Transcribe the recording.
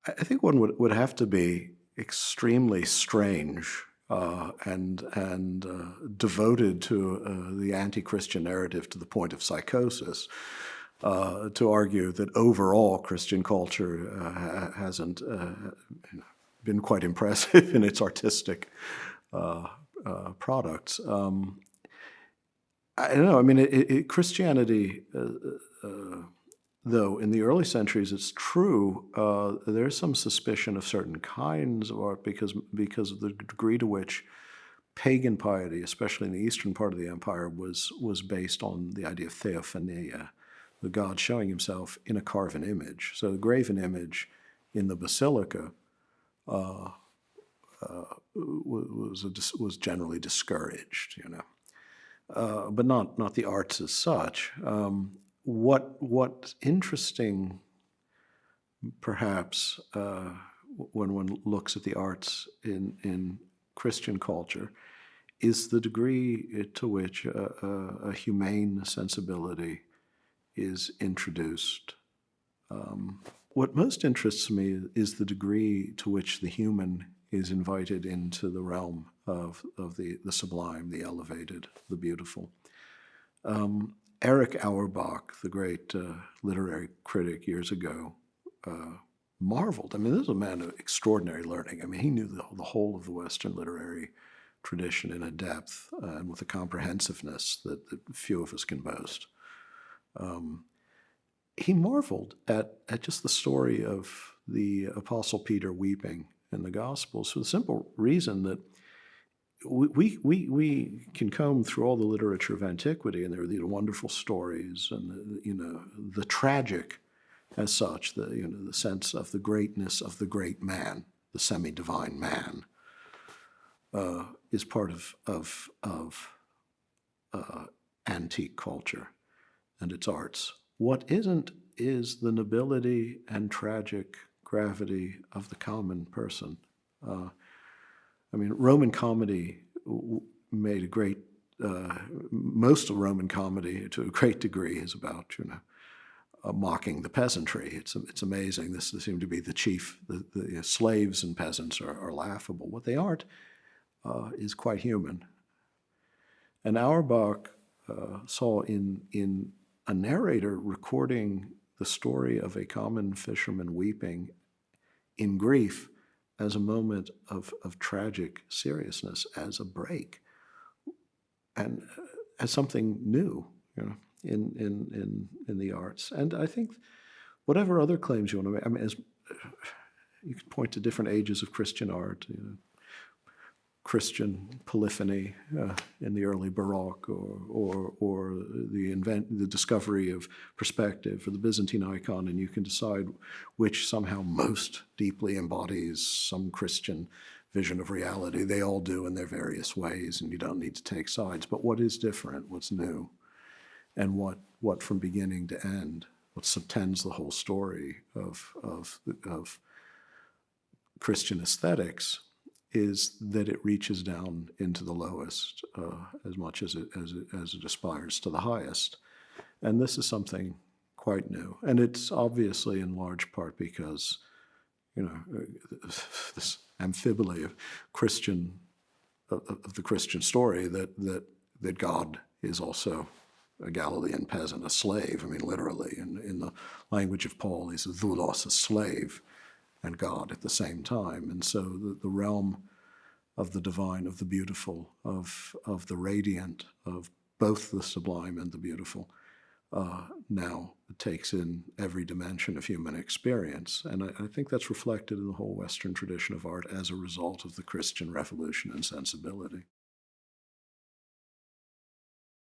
I think one would have to be extremely strange and devoted to the anti-Christian narrative to the point of psychosis to argue that overall Christian culture hasn't been quite impressive in its artistic products. I don't know. I mean, Christianity, though, in the early centuries, it's true. There's some suspicion of certain kinds of art because of the degree to which pagan piety, especially in the eastern part of the empire, was based on the idea of theophania, the God showing himself in a carven image. So the graven image in the basilica was generally discouraged, but not the arts as such. What's interesting, perhaps, when one looks at the arts in Christian culture, is the degree to which a humane sensibility is introduced. What most interests me is the degree to which the human is invited into the realm of the sublime, the elevated, the beautiful. Erich Auerbach, the great literary critic years ago, marveled. I mean, this is a man of extraordinary learning. I mean, he knew the whole of the Western literary tradition in a depth and with a comprehensiveness that few of us can boast. He marveled at just the story of the Apostle Peter weeping in the Gospels for the simple reason that we can comb through all the literature of antiquity, and there are these wonderful stories, and the tragic, as such, the sense of the greatness of the great man, the semi-divine man, is part of antique culture and its arts. What isn't is the nobility and tragic gravity of the common person. I mean, Roman comedy made a great, most of Roman comedy to a great degree is about, mocking the peasantry. It's amazing. This seemed to be the chief, the slaves and peasants are laughable. What they aren't is quite human. And Auerbach saw in a narrator recording the story of a common fisherman weeping in grief as a moment of tragic seriousness, as a break, and as something new, in the arts. And I think whatever other claims you want to make, I mean, you could point to different ages of Christian art, Christian polyphony in the early Baroque, or the discovery of perspective, or the Byzantine icon, and you can decide which somehow most deeply embodies some Christian vision of reality. They all do in their various ways, and you don't need to take sides. But what is different, what's new, and what from beginning to end, what subtends the whole story of Christian aesthetics, is that it reaches down into the lowest as much as it aspires to the highest. And this is something quite new. And it's obviously in large part because, this amphibole of the Christian story that God is also a Galilean peasant, a slave. I mean, literally, in the language of Paul, he's a doulos, a slave, and God at the same time. And so the realm of the divine, of the beautiful, of the radiant, of both the sublime and the beautiful, now takes in every dimension of human experience. And I think that's reflected in the whole Western tradition of art as a result of the Christian revolution and sensibility.